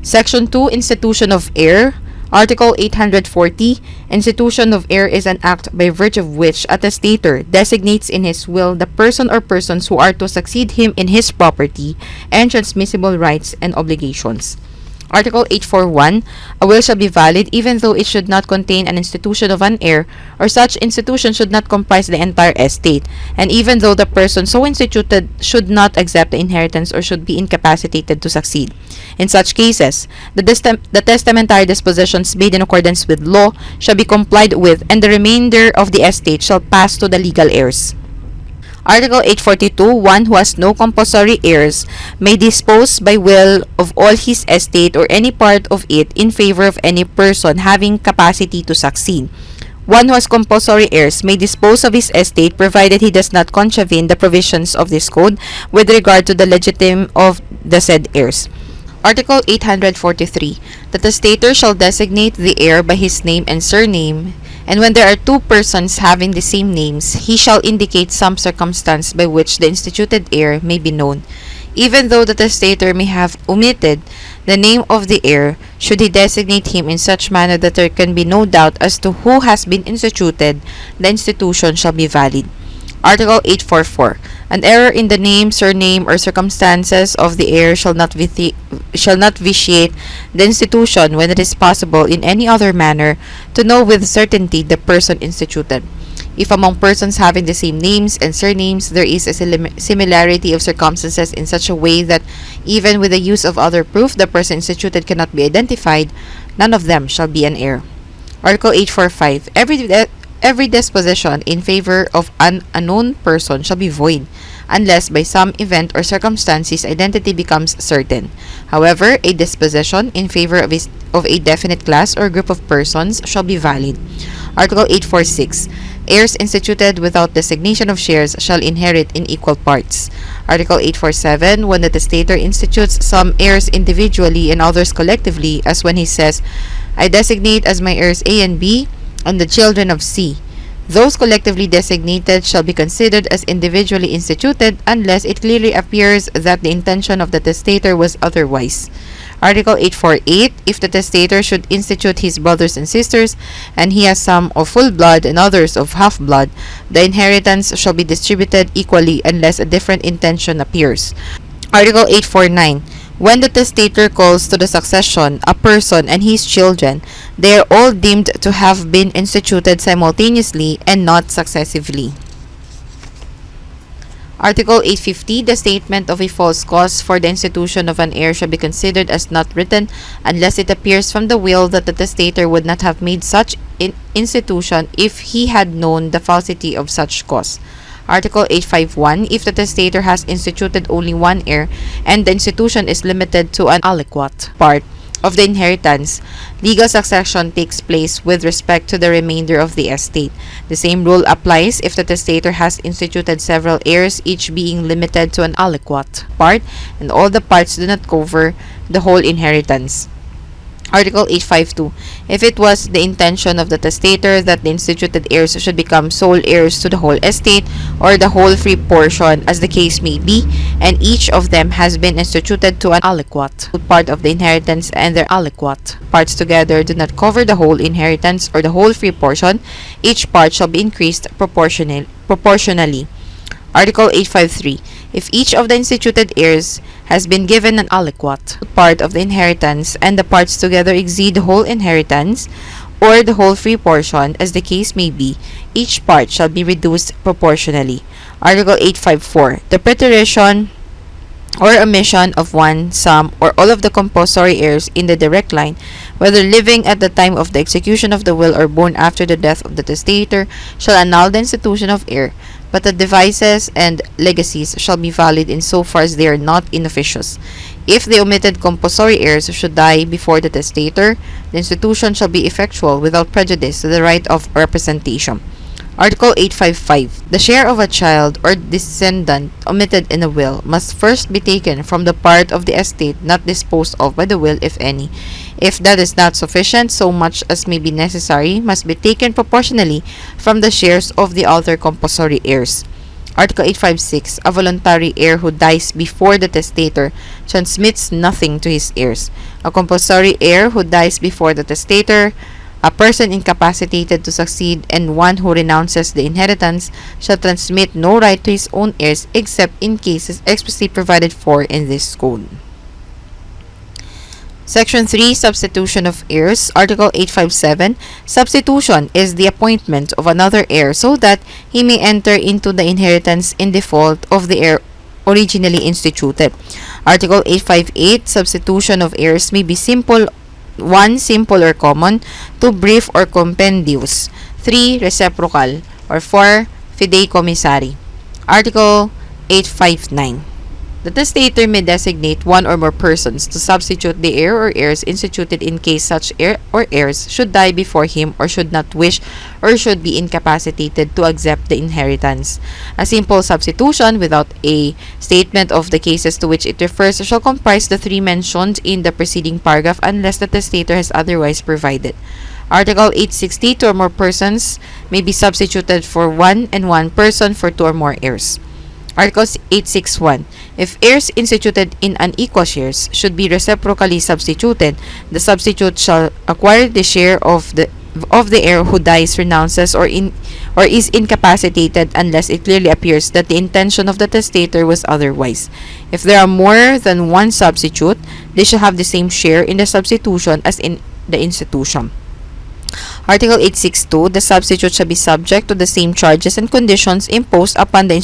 Section 2, Institution of Heir. Article 840, Institution of Heir is an act by virtue of which a testator designates in his will the person or persons who are to succeed him in his property and transmissible rights and obligations. Article 841, a will shall be valid even though it should not contain an institution of an heir, or such institution should not comprise the entire estate, and even though the person so instituted should not accept the inheritance or should be incapacitated to succeed. In such cases, the testamentary dispositions made in accordance with law shall be complied with, and the remainder of the estate shall pass to the legal heirs. Article 842, one who has no compulsory heirs may dispose by will of all his estate or any part of it in favor of any person having capacity to succeed. One who has compulsory heirs may dispose of his estate provided he does not contravene the provisions of this code with regard to the legitime of the said heirs. Article 843, the testator shall designate the heir by his name and surname, and when there are two persons having the same names, he shall indicate some circumstance by which the instituted heir may be known. Even though the testator may have omitted the name of the heir, should he designate him in such manner that there can be no doubt as to who has been instituted, the institution shall be valid. Article 844. An error in the name, surname, or circumstances of the heir shall not vitiate the institution when it is possible in any other manner to know with certainty the person instituted. If among persons having the same names and surnames there is a similarity of circumstances in such a way that even with the use of other proof the person instituted cannot be identified, none of them shall be an heir. Article 845. Every disposition in favor of an unknown person shall be void, unless by some event or circumstance his identity becomes certain. However, a disposition in favor of a definite class or group of persons shall be valid. Article 846. Heirs instituted without designation of shares shall inherit in equal parts. Article 847. When the testator institutes some heirs individually and others collectively, as when he says, I designate as my heirs A and B, and the children of C, those collectively designated shall be considered as individually instituted unless it clearly appears that the intention of the testator was otherwise. Article 848. If the testator should institute his brothers and sisters, and he has some of full blood and others of half blood, the inheritance shall be distributed equally unless a different intention appears. Article 849. When the testator calls to the succession a person and his children, they are all deemed to have been instituted simultaneously and not successively. Article 850. The statement of a false cause for the institution of an heir shall be considered as not written unless it appears from the will that the testator would not have made such institution if he had known the falsity of such cause. Article 851. If the testator has instituted only one heir and the institution is limited to an aliquot part of the inheritance, legal succession takes place with respect to the remainder of the estate. The same rule applies if the testator has instituted several heirs, each being limited to an aliquot part, and all the parts do not cover the whole inheritance. Article 852. If it was the intention of the testator that the instituted heirs should become sole heirs to the whole estate or the whole free portion as the case may be, and each of them has been instituted to an aliquot part of the inheritance and their aliquot parts together do not cover the whole inheritance or the whole free portion, each part shall be increased proportionally. Article 853. If each of the instituted heirs has been given an aliquot part of the inheritance and the parts together exceed the whole inheritance or the whole free portion as the case may be, each part shall be reduced proportionally. Article 854. The preterition or omission of one, some, or all of the compulsory heirs in the direct line, whether living at the time of the execution of the will or born after the death of the testator, shall annul the institution of heir, but the devises and legacies shall be valid in so far as they are not inofficious. If the omitted compulsory heirs should die before the testator, the institution shall be effectual without prejudice to the right of representation. Article 855. The share of a child or descendant omitted in a will must first be taken from the part of the estate not disposed of by the will, if any. If that is not sufficient, so much as may be necessary must be taken proportionally from the shares of the other compulsory heirs. Article 856. A voluntary heir who dies before the testator transmits nothing to his heirs. A compulsory heir who dies before the testator, a person incapacitated to succeed, and one who renounces the inheritance shall transmit no right to his own heirs except in cases expressly provided for in this code. Section 3. Substitution of heirs. Article 857. Substitution is the appointment of another heir so that he may enter into the inheritance in default of the heir originally instituted. Article 858. Substitution of heirs may be simple, 1. Simple or common, 2. Brief or compendious, 3. Reciprocal, or 4. Fideicommissary. Article 859. The testator may designate one or more persons to substitute the heir or heirs instituted in case such heir or heirs should die before him or should not wish or should be incapacitated to accept the inheritance. A simple substitution without a statement of the cases to which it refers shall comprise the 3 mentioned in the preceding paragraph unless the testator has otherwise provided. Article 860. 2 or more persons may be substituted for one and one person for 2 or more heirs. Article 861. If heirs instituted in unequal shares should be reciprocally substituted, the substitute shall acquire the share of the heir who dies, renounces, or is incapacitated unless it clearly appears that the intention of the testator was otherwise. If there are more than one substitute, they shall have the same share in the substitution as in the institution. Article 862. The substitute shall be subject to the same charges and conditions imposed upon the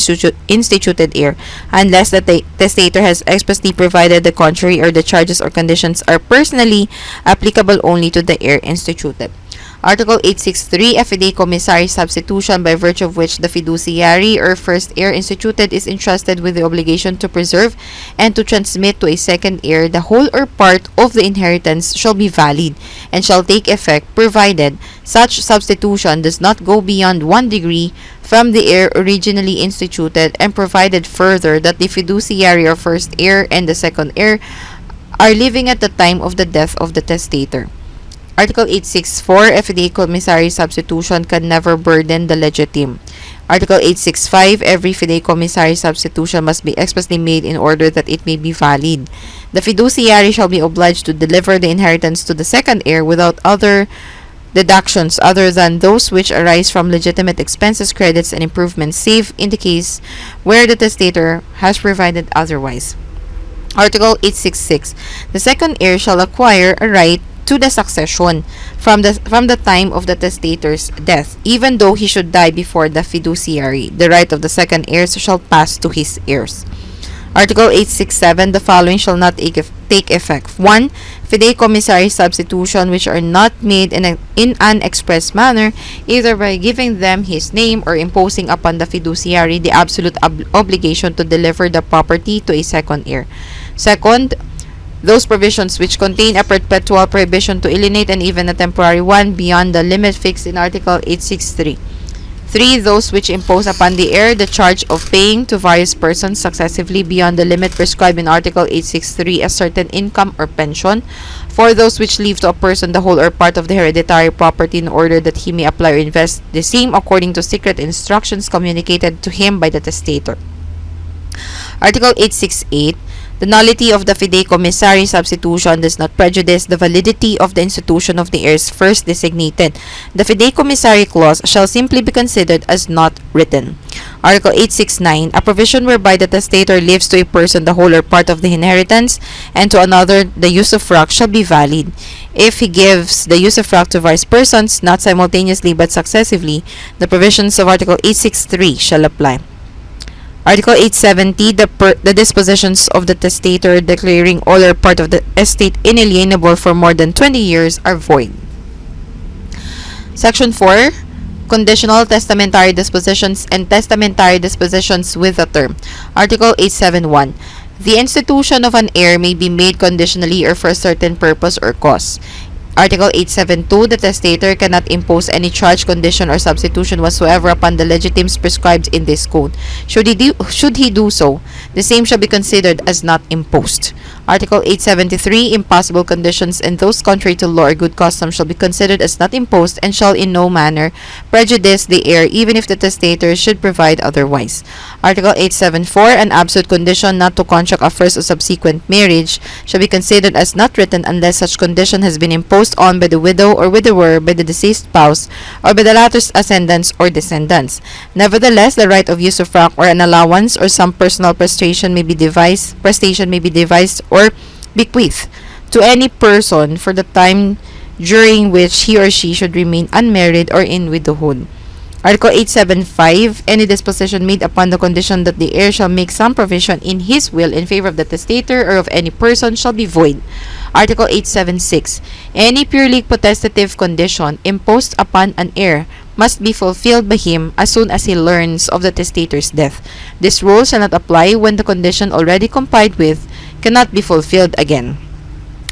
instituted heir, unless the testator has expressly provided the contrary or the charges or conditions are personally applicable only to the heir instituted. Article 863. A fideicommissary substitution by virtue of which the fiduciary or first heir instituted is entrusted with the obligation to preserve and to transmit to a second heir the whole or part of the inheritance shall be valid and shall take effect provided such substitution does not go beyond 1 degree from the heir originally instituted, and provided further that the fiduciary or first heir and the second heir are living at the time of the death of the testator. Article 864. A fideicommissary substitution can never burden the legitime. Article 865. Every fideicommissary substitution must be expressly made in order that it may be valid. The fiduciary shall be obliged to deliver the inheritance to the second heir without other deductions other than those which arise from legitimate expenses, credits, and improvements, save in the case where the testator has provided otherwise. Article 866. The second heir shall acquire a right to the succession from the time of the testator's death, even though he should die before the fiduciary. The right of the second heirs shall pass to his heirs. Article 867. The following shall not take effect. 1. Fideicommissary substitution which are not made in an express manner, either by giving them his name or imposing upon the fiduciary the absolute obligation to deliver the property to a second heir. Second, those provisions which contain a perpetual prohibition to alienate and even a temporary one beyond the limit fixed in Article 863. 3. Those which impose upon the heir the charge of paying to various persons successively beyond the limit prescribed in Article 863 a certain income or pension. 4. Those which leave to a person the whole or part of the hereditary property in order that he may apply or invest the same according to secret instructions communicated to him by the testator. Article 868. The nullity of the fideicommissary substitution does not prejudice the validity of the institution of the heirs first designated. The fideicommissary clause shall simply be considered as not written. Article 869. A provision whereby the testator leaves to a person the whole or part of the inheritance and to another the usufruct shall be valid. If he gives the usufruct to various persons, not simultaneously but successively, the provisions of Article 863 shall apply. Article 870. The dispositions of the testator declaring all or part of the estate inalienable for more than 20 years are void. Section 4. Conditional, testamentary dispositions, and testamentary dispositions with a term. Article 871. The institution of an heir may be made conditionally or for a certain purpose or cause. Article 872, the testator cannot impose any charge, condition, or substitution whatsoever upon the legitimes prescribed in this code. Should he do so, the same shall be considered as not imposed. Article 873, impossible conditions and those contrary to law or good custom shall be considered as not imposed and shall in no manner prejudice the heir, even if the testator should provide otherwise. Article 874, an absolute condition not to contract a first or subsequent marriage shall be considered as not written unless such condition has been imposed on by the widow or widower, by the deceased spouse, or by the latter's ascendants or descendants. Nevertheless, the right of usufruct or an allowance or some personal prestation may be devised or bequeathed to any person for the time during which he or she should remain unmarried or in widowhood. Article 875, any disposition made upon the condition that the heir shall make some provision in his will in favor of the testator or of any person shall be void. Article 876, any purely potestative condition imposed upon an heir must be fulfilled by him as soon as he learns of the testator's death. This rule shall not apply when the condition already complied with cannot be fulfilled again.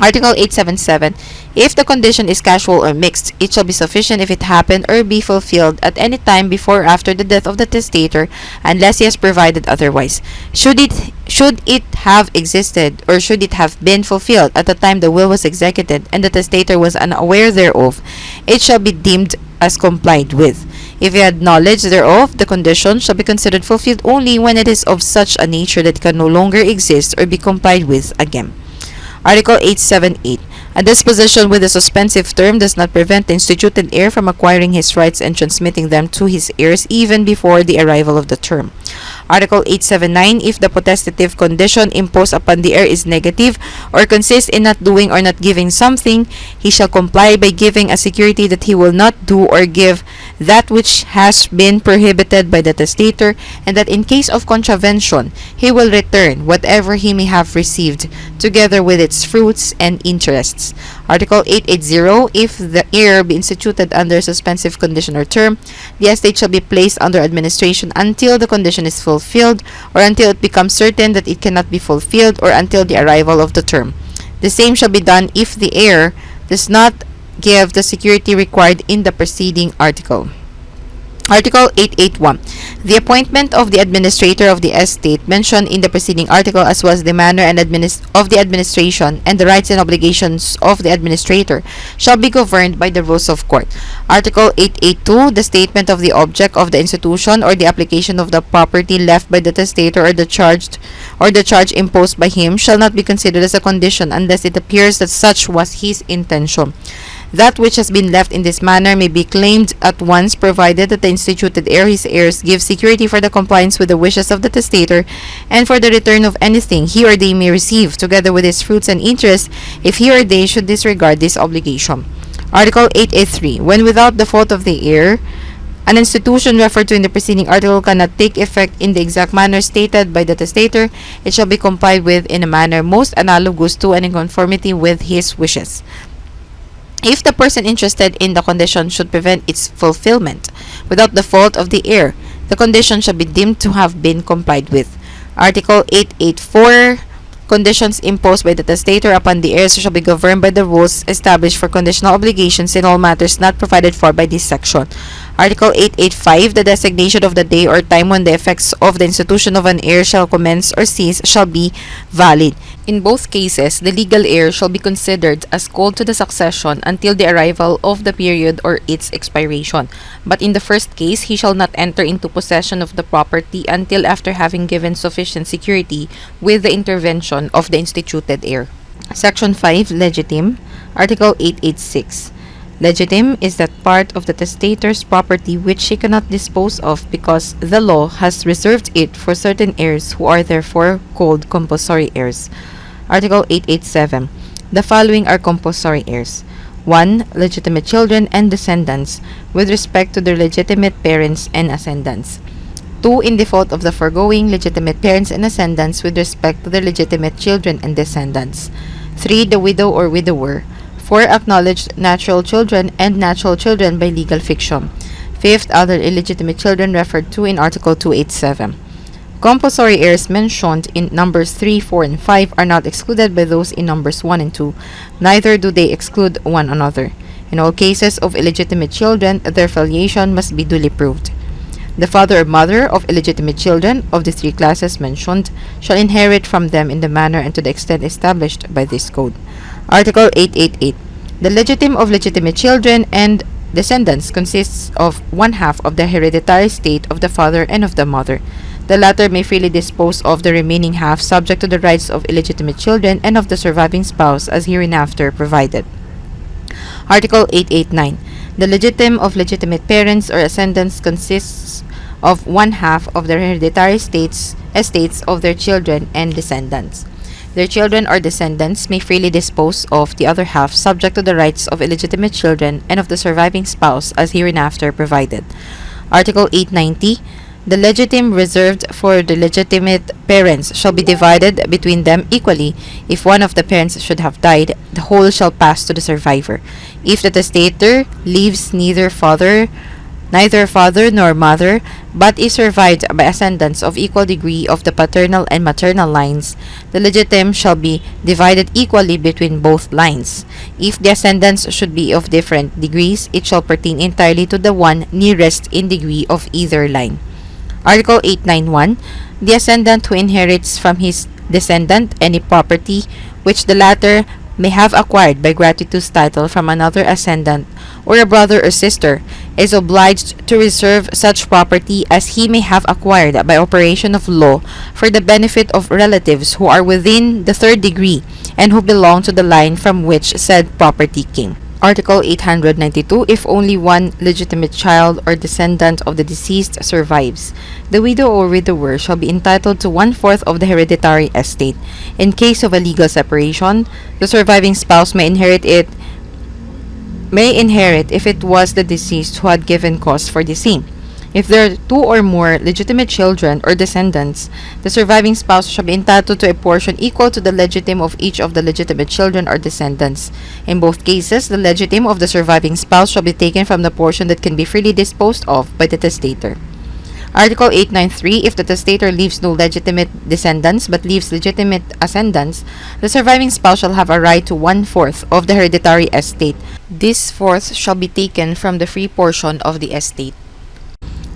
Article 877, if the condition is casual or mixed, it shall be sufficient if it happen or be fulfilled at any time before or after the death of the testator, unless he has provided otherwise. Should it have existed or should it have been fulfilled at the time the will was executed and the testator was unaware thereof, it shall be deemed as complied with. If he had knowledge thereof, the condition shall be considered fulfilled only when it is of such a nature that it can no longer exist or be complied with again. Article 878. A disposition with a suspensive term does not prevent the instituted heir from acquiring his rights and transmitting them to his heirs even before the arrival of the term. Article 879. If the potestative condition imposed upon the heir is negative or consists in not doing or not giving something, he shall comply by giving a security that he will not do or give that which has been prohibited by the testator, and that in case of contravention he will return whatever he may have received, together with its fruits and interests. Article 880. If the heir be instituted under a suspensive condition or term, the estate shall be placed under administration until the condition is fulfilled, or until it becomes certain that it cannot be fulfilled, or until the arrival of the term. The same shall be done if the heir does not give the security required in the preceding article. Article 881. The appointment of the administrator of the estate mentioned in the preceding article, as well as the manner and of the administration and the rights and obligations of the administrator, shall be governed by the rules of court. Article 882. The statement of the object of the institution or the application of the property left by the testator or the charge imposed by him shall not be considered as a condition unless it appears that such was his intention. That which has been left in this manner may be claimed at once, provided that the instituted heir, his heirs, give security for the compliance with the wishes of the testator and for the return of anything he or they may receive, together with his fruits and interest, if he or they should disregard this obligation. Article 883. When without the fault of the heir, an institution referred to in the preceding article cannot take effect in the exact manner stated by the testator, it shall be complied with in a manner most analogous to and in conformity with his wishes. If the person interested in the condition should prevent its fulfillment without the fault of the heir, the condition shall be deemed to have been complied with. Article 884. Conditions imposed by the testator upon the heirs shall be governed by the rules established for conditional obligations in all matters not provided for by this section. Article 885. The designation of the day or time when the effects of the institution of an heir shall commence or cease shall be valid. In both cases, the legal heir shall be considered as called to the succession until the arrival of the period or its expiration. But in the first case, he shall not enter into possession of the property until after having given sufficient security with the intervention of the instituted heir. Section 5. Legitime. Article 886. Legitime is that part of the testator's property which he cannot dispose of because the law has reserved it for certain heirs who are therefore called compulsory heirs. Article 887. The following are compulsory heirs. 1. Legitimate children and descendants with respect to their legitimate parents and ascendants. 2. In default of the foregoing, legitimate parents and ascendants with respect to their legitimate children and descendants. 3. The widow or widower. 4. Acknowledged natural children and natural children by legal fiction. 5th, other illegitimate children referred to in Article 287. Compulsory heirs mentioned in numbers 3, 4, and 5 are not excluded by those in numbers 1 and 2, neither do they exclude one another. In all cases of illegitimate children, their filiation must be duly proved. The father or mother of illegitimate children of the three classes mentioned shall inherit from them in the manner and to the extent established by this code. Article 888. The legitime of legitimate children and descendants consists of one half of the hereditary estate of the father and of the mother. The latter may freely dispose of the remaining half subject to the rights of illegitimate children and of the surviving spouse as hereinafter provided. Article 889. The legitime of legitimate parents or ascendants consists of one half of the hereditary estates of their children and descendants. Their children or descendants may freely dispose of the other half subject to the rights of illegitimate children and of the surviving spouse as hereinafter provided. Article 890. The legitime reserved for the legitimate parents shall be divided between them equally. If one of the parents should have died, the whole shall pass to the survivor. If the testator leaves neither father nor mother, but is survived by ascendants of equal degree of the paternal and maternal lines, the legitime shall be divided equally between both lines. If the ascendants should be of different degrees, it shall pertain entirely to the one nearest in degree of either line. Article 891. The ascendant who inherits from his descendant any property which the latter may have acquired by gratuitous title from another ascendant or a brother or sister is obliged to reserve such property as he may have acquired by operation of law for the benefit of relatives who are within the third degree and who belong to the line from which said property came. Article 892. If only one legitimate child or descendant of the deceased survives, the widow or widower shall be entitled to 1/4 of the hereditary estate. In case of a legal separation, the surviving spouse may inherit if it was the deceased who had given cause for the same. If there are two or more legitimate children or descendants, the surviving spouse shall be entitled to a portion equal to the legitime of each of the legitimate children or descendants. In both cases, the legitime of the surviving spouse shall be taken from the portion that can be freely disposed of by the testator. Article 893. If the testator leaves no legitimate descendants but leaves legitimate ascendants, the surviving spouse shall have a right to 1/4 of the hereditary estate. This fourth shall be taken from the free portion of the estate.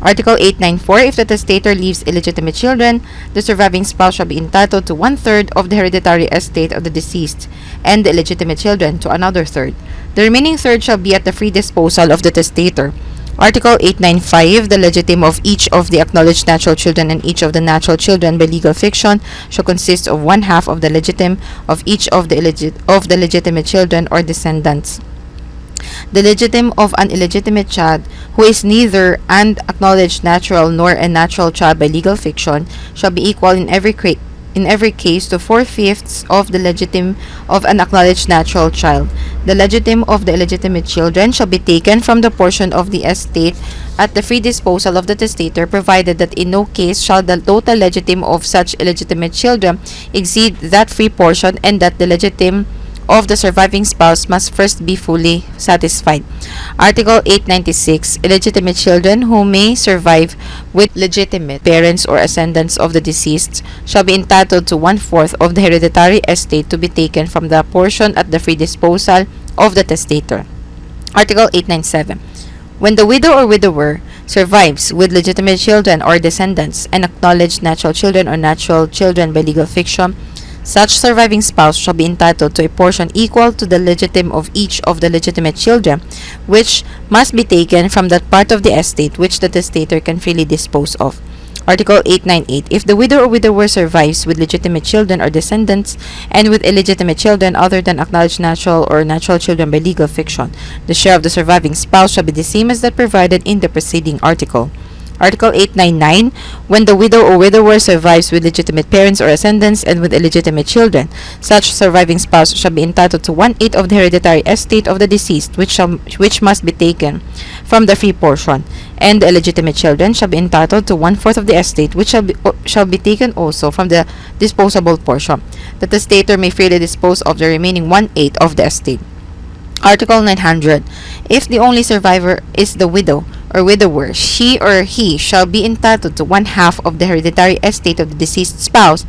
Article 894. If the testator leaves illegitimate children, the surviving spouse shall be entitled to 1/3 of the hereditary estate of the deceased, and the illegitimate children to another third. The remaining third shall be at the free disposal of the testator. Article 895. The legitime of each of the acknowledged natural children and each of the natural children by legal fiction shall consist of one half of the legitime of each of the legitimate children or descendants. The legitime of an illegitimate child who is neither an acknowledged natural nor a natural child by legal fiction shall be equal in every case to 4/5 of the legitime of an acknowledged natural child. The legitime of the illegitimate children shall be taken from the portion of the estate at the free disposal of the testator, provided that in no case shall the total legitime of such illegitimate children exceed that free portion, and that the legitime of the surviving spouse must first be fully satisfied. Article 896. Illegitimate children who may survive with legitimate parents or ascendants of the deceased shall be entitled to 1/4 of the hereditary estate to be taken from the portion at the free disposal of the testator. Article 897. When the widow or widower survives with legitimate children or descendants and acknowledged natural children or natural children by legal fiction, such surviving spouse shall be entitled to a portion equal to the legitime of each of the legitimate children, which must be taken from that part of the estate which the testator can freely dispose of. Article 898. If the widow or widower survives with legitimate children or descendants and with illegitimate children other than acknowledged natural or natural children by legal fiction, the share of the surviving spouse shall be the same as that provided in the preceding article. Article 899. When the widow or widower survives with legitimate parents or ascendants and with illegitimate children, such surviving spouse shall be entitled to 1/8 of the hereditary estate of the deceased, which must be taken from the free portion, and the illegitimate children shall be entitled to 1/4 of the estate, which shall be taken also from the disposable portion. The testator may freely dispose of the remaining 1/8 of the estate. Article 900. If the only survivor is the widow or widower, she or he shall be entitled to one half of the hereditary estate of the deceased spouse,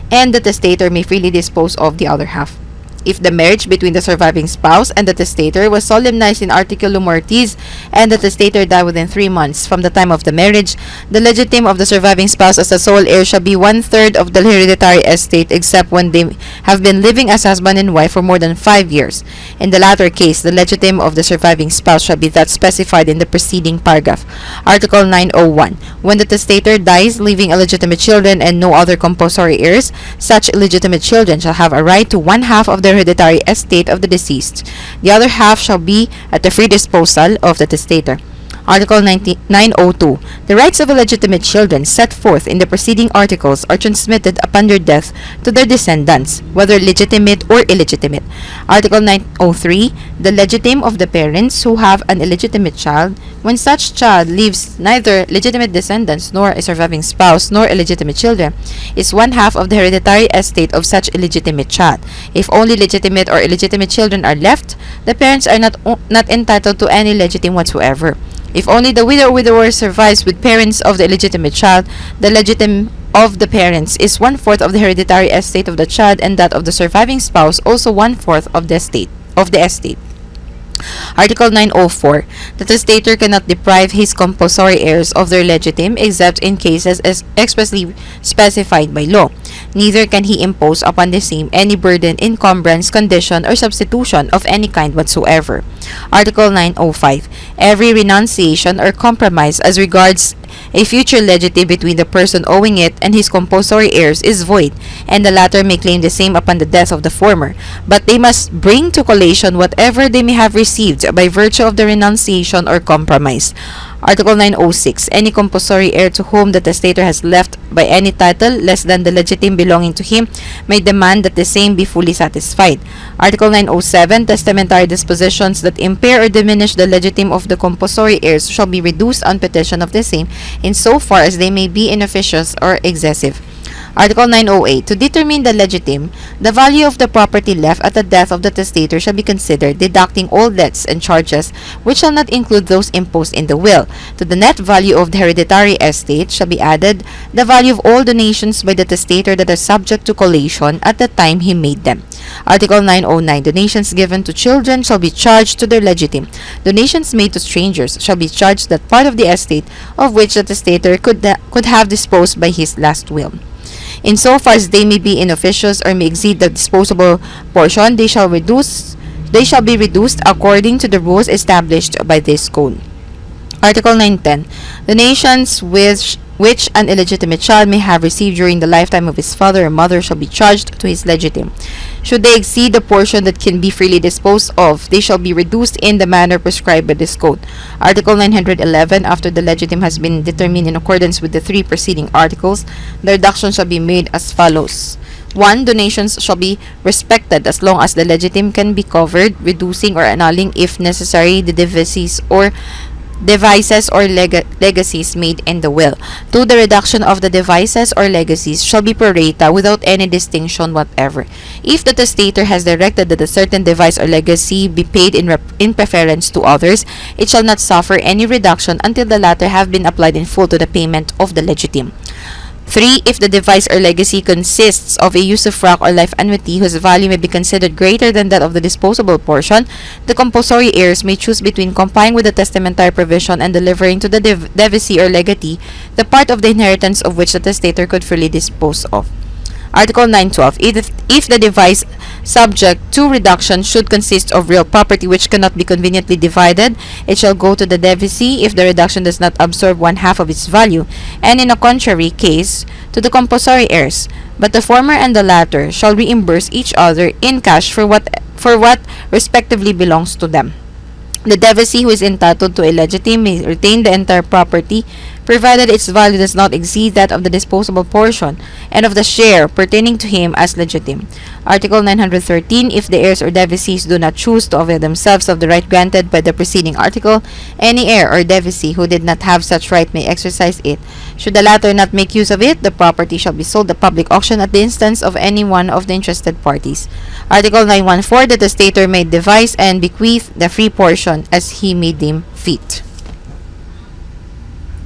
and the testator may freely dispose of the other half. If the marriage between the surviving spouse and the testator was solemnized in articulum mortis, and the testator died within 3 months from the time of the marriage, the legitime of the surviving spouse as the sole heir shall be 1/3 of the hereditary estate, except when they have been living as husband and wife for more than 5 years. In the latter case, the legitime of the surviving spouse shall be that specified in the preceding paragraph. Article 901. When the testator dies, leaving illegitimate children and no other compulsory heirs, such illegitimate children shall have a right to one half of the hereditary estate of the deceased. The other half shall be at the free disposal of the testator. Article 902. The rights of illegitimate children set forth in the preceding articles are transmitted upon their death to their descendants, whether legitimate or illegitimate. Article 903. The legitime of the parents who have an illegitimate child, when such child leaves neither legitimate descendants nor a surviving spouse nor illegitimate children, is one half of the hereditary estate of such illegitimate child. If only legitimate or illegitimate children are left, the parents are not entitled to any legitime whatsoever. If only the widow or widower survives with parents of the illegitimate child, the legitime of the parents is 1/4 of the hereditary estate of the child, and that of the surviving spouse also 1/4 of the estate. Article 904. The testator cannot deprive his compulsory heirs of their legitime except in cases as expressly specified by law. Neither can he impose upon the same any burden, encumbrance, condition, or substitution of any kind whatsoever. Article 905. Every renunciation or compromise as regards a future legitime between the person owing it and his compulsory heirs is void, and the latter may claim the same upon the death of the former, but they must bring to collation whatever they may have received by virtue of the renunciation or compromise. Article 906. Any compulsory heir to whom the testator has left by any title less than the legitime belonging to him may demand that the same be fully satisfied. Article 907. Testamentary dispositions that impair or diminish the legitime of the compulsory heirs shall be reduced on petition of the same, in so far as they may be inefficacious or excessive. Article 908. To determine the legitime, the value of the property left at the death of the testator shall be considered, deducting all debts and charges, which shall not include those imposed in the will. To the net value of the hereditary estate shall be added the value of all donations by the testator that are subject to collation at the time he made them. Article 909. Donations given to children shall be charged to their legitime. Donations made to strangers shall be charged that part of the estate of which the testator could have disposed by his last will. In so far as they may be inefficacious or may exceed the disposable portion, they shall be reduced according to the rules established by this code. Article 910. Donations which an illegitimate child may have received during the lifetime of his father or mother shall be charged to his legitime. Should they exceed the portion that can be freely disposed of, they shall be reduced in the manner prescribed by this code. Article 911. After the legitime has been determined in accordance with the 3 preceding articles, the reduction shall be made as follows. 1. Donations shall be respected as long as the legitime can be covered, reducing or annulling, if necessary, the devises or legacies made in the will. 2. The reduction of the devises or legacies shall be pro rata without any distinction whatever. If the testator has directed that a certain devise or legacy be paid in preference to others, it shall not suffer any reduction until the latter have been applied in full to the payment of the legitime. 3. If the devise or legacy consists of a usufruct or life annuity whose value may be considered greater than that of the disposable portion, the compulsory heirs may choose between complying with the testamentary provision and delivering to the devise or legatee the part of the inheritance of which the testator could freely dispose of. Article 912. If the devise subject to reduction should consist of real property which cannot be conveniently divided, it shall go to the devise if the reduction does not absorb 1/2 of its value, and in a contrary case, to the compulsory heirs. But the former and the latter shall reimburse each other in cash for what respectively belongs to them. The devise who is entitled to a legitime may retain the entire property, provided its value does not exceed that of the disposable portion and of the share pertaining to him as legitime. Article 913. If the heirs or devisees do not choose to avail themselves of the right granted by the preceding article, any heir or devise who did not have such right may exercise it. Should the latter not make use of it, the property shall be sold at public auction at the instance of any one of the interested parties. Article 914. The testator may devise and bequeath the free portion as he may deem fit.